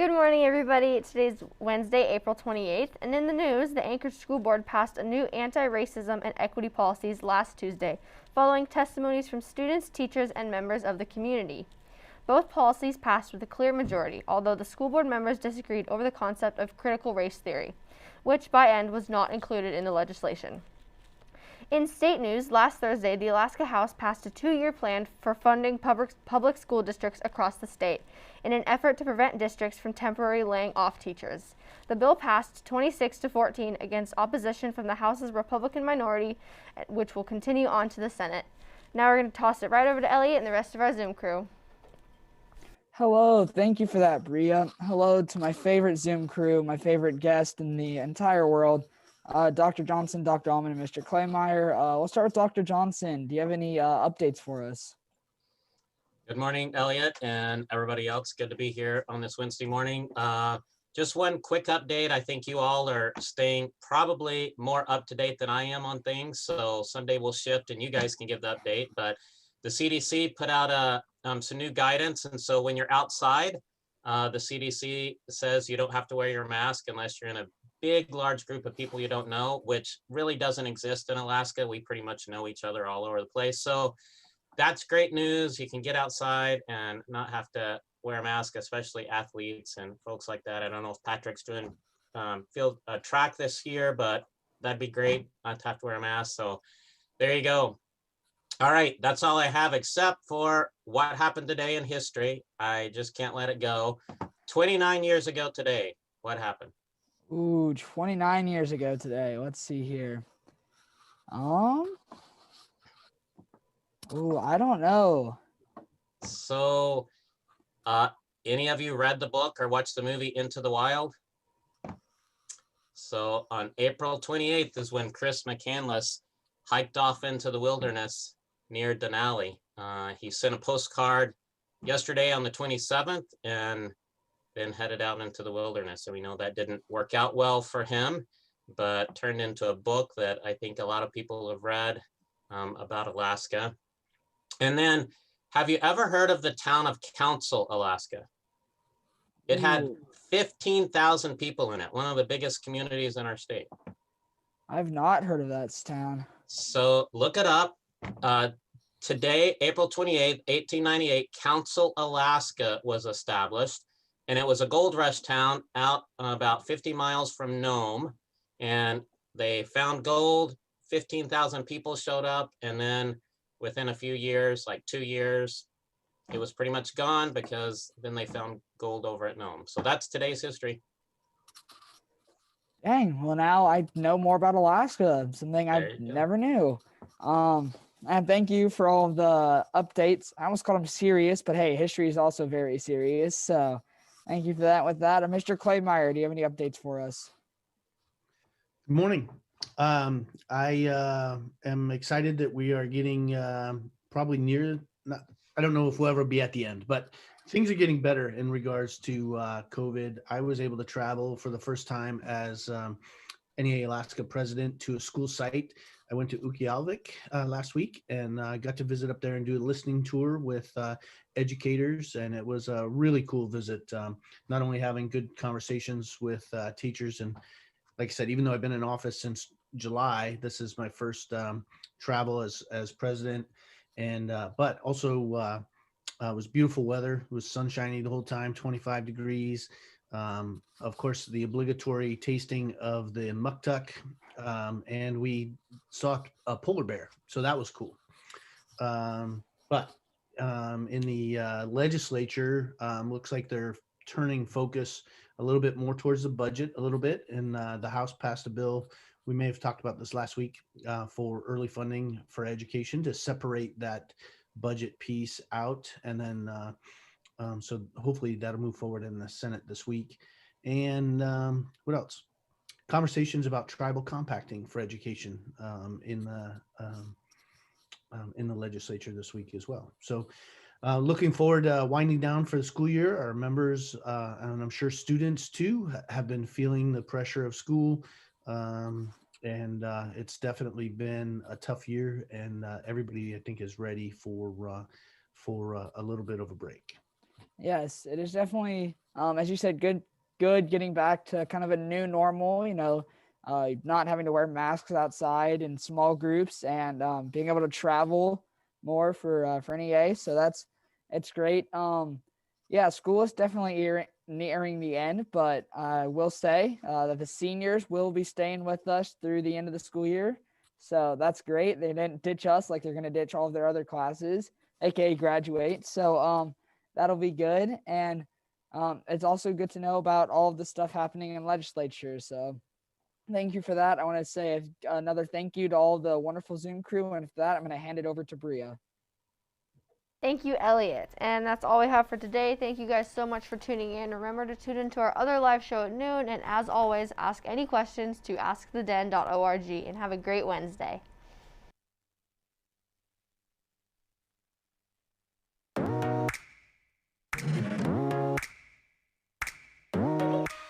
Good morning, everybody. Today's Wednesday, April 28th, and in the news, the Anchorage School Board passed a new anti-racism and equity policies last Tuesday, following testimonies from students, teachers, and members of the community. Both policies passed with a clear majority, although the school board members disagreed over the concept of critical race theory, which by end was not included in the legislation. In state news, last Thursday, the Alaska House passed a 2-year plan for funding public school districts across the state in an effort to prevent districts from temporarily laying off teachers. The bill passed 26-14 against opposition from the House's Republican minority, which will continue on to the Senate. Now we're going to toss it right over to Elliot and the rest of our Zoom crew. Hello, thank you for that, Bria. Hello to my favorite Zoom crew, my favorite guest in the entire world, Dr. Johnson, Dr. Allman, and Mr. Claymeyer. We'll start with Dr. Johnson. Do you have any updates for us? Good morning, Elliot, and everybody else. Good to be here on this Wednesday morning. Just one quick update. I think you all are staying probably more up to date than I am on things. So Sunday will shift and you guys can give the update. But the CDC put out some new guidance. And so when you're outside, the CDC says you don't have to wear your mask unless you're in a big, large group of people you don't know, which really doesn't exist in Alaska. We pretty much know each other all over the place. So that's great news. You can get outside and not have to wear a mask, especially athletes and folks like that. I don't know if Patrick's doing field track this year, but that'd be great not to have to wear a mask. So there you go. All right, that's all I have except for what happened today in history. I just can't let it go. 29 years ago today, what happened? Ooh, 29 years ago today. Let's see here. Ooh, I don't know. So, any of you read the book or watched the movie Into the Wild? So on April 28th is when Chris McCandless hiked off into the wilderness near Denali. He sent a postcard yesterday on the 27th and then headed out into the wilderness. So we know that didn't work out well for him, but turned into a book that I think a lot of people have read about Alaska. And then, have you ever heard of the town of Council, Alaska? It had 15,000 people in it, one of the biggest communities in our state. I've not heard of that town. So look it up. Today, April 28th, 1898, Council, Alaska was established, and it was a gold rush town out about 50 miles from Nome, and they found gold, 15,000 people showed up, and then within a few years, like 2 years, it was pretty much gone because then they found gold over at Nome. So that's today's history. Dang, well now I know more about Alaska, something I never knew. And thank you for all of the updates. I almost called them serious, but hey, history is also very serious. So thank you for that. With that, Mr. Claymeyer, do you have any updates for us? Good morning. I am excited that we are getting probably near, I don't know if we'll ever be at the end, but things are getting better in regards to COVID. I was able to travel for the first time as NEA Alaska president to a school site. I went to Utqiagvik last week and I got to visit up there and do a listening tour with educators. And it was a really cool visit, not only having good conversations with teachers. And like I said, even though I've been in office since July, this is my first travel as president. And but also it was beautiful weather. It was sunshiny the whole time, 25 degrees. Of course, the obligatory tasting of the muktuk, and we saw a polar bear, so that was cool. But in the legislature, looks like they're turning focus a little bit more towards the budget a little bit, and the House passed a bill. We may have talked about this last week for early funding for education to separate that budget piece out, and then so hopefully that'll move forward in the Senate this week. And what else? Conversations about tribal compacting for education in the legislature this week as well. So looking forward to winding down for the school year. Our members, and I'm sure students too, have been feeling the pressure of school. And it's definitely been a tough year, and everybody I think is ready for a little bit of a break. Yes, it is definitely, as you said, good getting back to kind of a new normal, not having to wear masks outside in small groups and being able to travel more for NEA. So it's great. Yeah, school is definitely nearing the end, but I will say that the seniors will be staying with us through the end of the school year. So that's great. They didn't ditch us like they're going to ditch all of their other classes, aka graduate. So that'll be good. And it's also good to know about all of the stuff happening in legislature. So thank you for that. I want to say another thank you to all the wonderful Zoom crew. And for that, I'm going to hand it over to Bria. Thank you, Elliot. And that's all we have for today. Thank you guys so much for tuning in. Remember to tune into our other live show at noon. And as always, ask any questions to asktheden.org and have a great Wednesday.